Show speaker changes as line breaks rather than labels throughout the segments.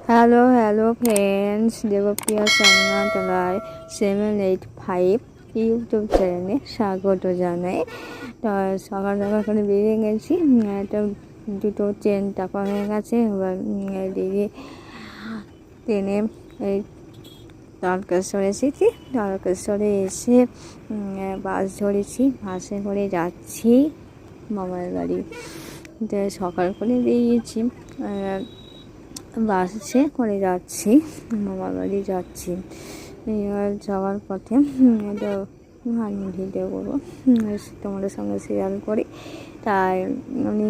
Hello friends, Debapriya সংগ্রামতলায় 785 YouTube চ্যানেলে স্বাগত জানাই। তো সকাল সকাল করে বেরিয়ে গেছি, একটা দুটো ট্রেন চাপা হয়ে গেছে। এবার দিদি ট্রেনে এই তারকেশ্বরে এসেছি। তারকেশ্বরে এসে বাস ধরেছি, বাসে করে যাচ্ছি মামার বাড়ি। সকাল করে বেরিয়েছি, বাসে করে যাচ্ছি মামার বাড়ি যাচ্ছি। এবার যাওয়ার পথে এটা আমি ভিডিও করবো, তোমাদের সঙ্গে শেয়ার করি, তাই আমি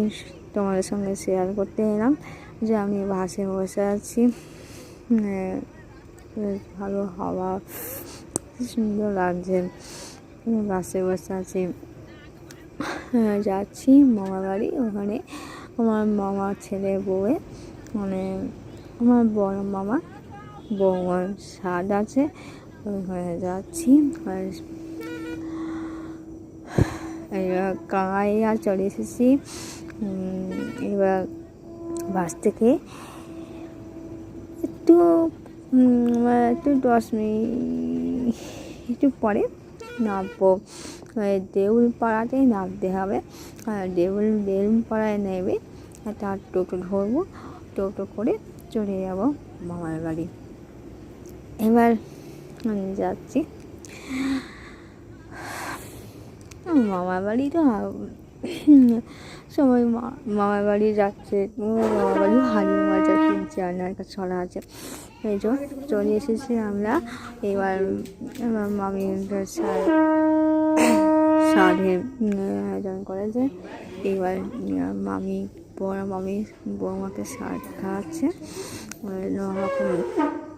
তোমাদের সঙ্গে শেয়ার করতে এলাম যে আমি বাসে বসে আছি। বেশ ভালো হাওয়া, সুন্দর লাগছে। বাসে বসে আছি, যাচ্ছি মামার বাড়ি। ওখানে আমার মামার ছেলে বউয়ে, মানে আমার বড় মামা বৌমার স্বাদ আছে, ওখানে যাচ্ছি। এবার কাঁগাইয়া চলে এসেছি। এবার বাস থেকে একটু 10 মিনিট একটু পরে নামবো। দেউল পাড়াতে নামতে হবে। দেউল পাড়ায় নেবে, তার টোটো ধরবো, টোটো করে চলে যাব মামার বাড়ি। এবার আমি যাচ্ছি মামার বাড়ি। তো সবাই মামার বাড়ি যাচ্ছে, মামার বাড়ি হাড়ি মজা কিনছে, রান্নার কাছে ছড়া আছে। এই যে চলে এসেছি আমরা। এবার মামির সাধের আয়োজন করা যায়। এবার মামি মামি বৌমাকে স্বাদ খাওয়াচ্ছে,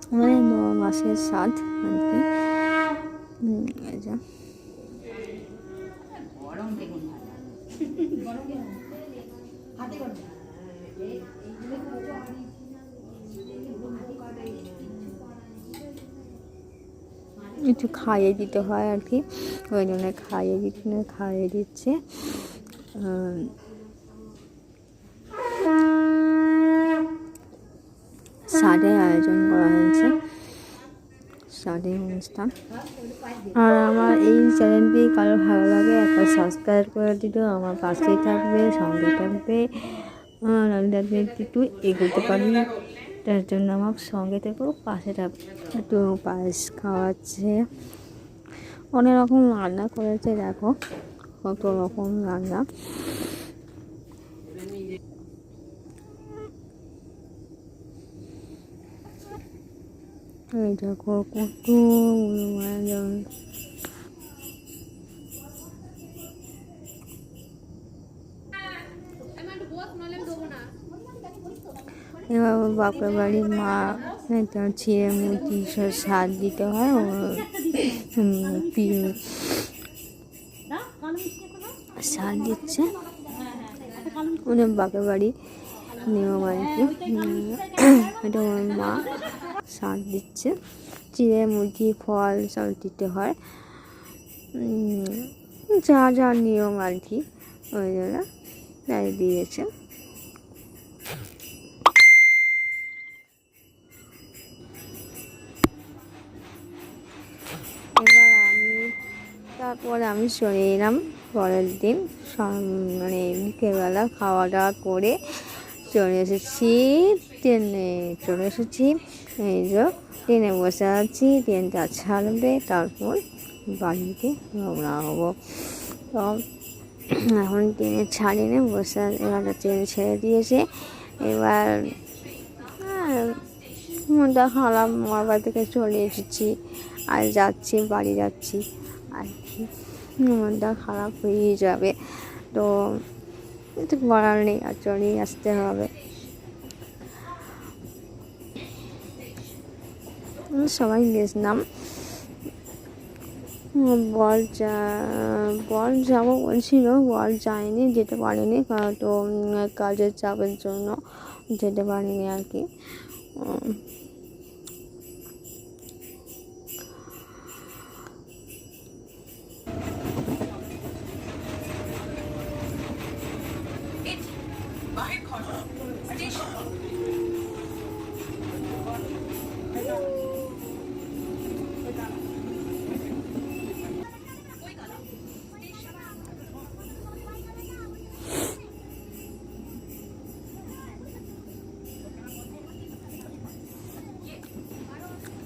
9 মাসের স্বাদ আর কি। একটু খাইয়ে দিতে হয় আর কি, ওই জন্য খাইয়ে দিচ্ছে। সাধের আয়োজন করা হয়েছে, সাধের অনুষ্ঠান। আর আমার এই চ্যানেলটি কারো ভালো লাগে একটা সাবস্ক্রাইব করে দিল, আমার পাশেই থাকবে, সঙ্গে থাকবে। একটু এগোতে পারি, তার জন্য আমার সঙ্গে থেকেও পাশে থাকবে। একটু পায়েস খাওয়াচ্ছে, অনেক রকম রান্না করেছে, দেখো কত রকম রান্না। এই দেখো কত এবার বাপের বাড়ি মা ছিঁড়ে মুরগি সব স্বাদ দিতে হয়, স্বাদ দিচ্ছে ওদের বাপের বাড়ি নিয়ম আর কি। এটা ওর মা স্বাদ দিচ্ছে, চিড়ে মুরগি ফল সব দিতে হয়, যা যা নিয়ম আর কি, ওই জন্য তাই দিয়েছে। তারপর আমি চলে এলাম পরের দিন, মানে বিকেলবেলা খাওয়া দাওয়া করে চলে এসেছি এই যে ট্রেনে বসে আছি, ট্রেনটা ছাড়বে, তারপর বাড়িতে রওনা হবো। তো এখন ট্রেনে ছাড়িয়ে বসে, এবার ট্রেন ছেড়ে দিয়েছে। এবার মনটা খারাপ, মামার বাড়ি থেকে চলে এসেছি আর বাড়ি যাচ্ছি আর কি, মনটা খারাপ হয়ে যাবে। তো কিছু করার নেই, আর চলেই আসতে হবে। সবাই গেছিলাম, বর যাবো বলছিল, বর যায়নি, যেতে পারেনি, তো কাজের চাপের জন্য যেতে পারিনি আর কি।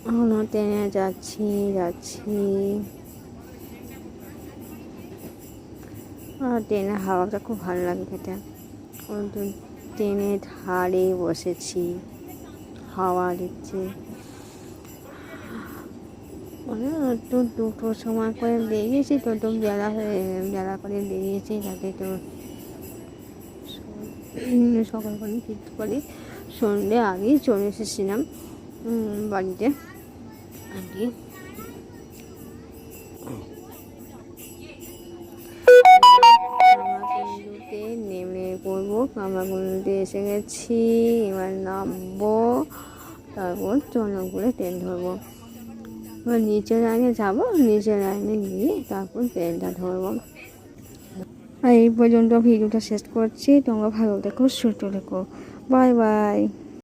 এখনো ট্রেনে যাচ্ছি। আর ট্রেনের হাওয়াটা খুব ভালো লাগে খেতে। ট্রেনের ধারে বসেছি, হাওয়া দিচ্ছে। মানে একটু 2টোর সময় করে বেরিয়েছি, তো একটু বেলা করে বেরিয়েছি, যাতে তো সকাল করে ফিরতে পারি। সন্ধ্যে আগেই চলে এসেছিলাম বাড়িতে আর কি। কামারকুণ্ডুতে নেমে পড়বো, কামারকুণ্ডুতে এসে গেছি। এবার নামবো, তারপর জনকপুরে ট্রেন ধরবো। এবার নিচে লাইনে যাবো, নিচে লাইনে গিয়ে তারপর ট্রেনটা ধরবো। আর এই পর্যন্ত ভিডিওটা শেষ করছি। তোমরা ভালো থেকো, সুস্থ থেকো। Bye bye.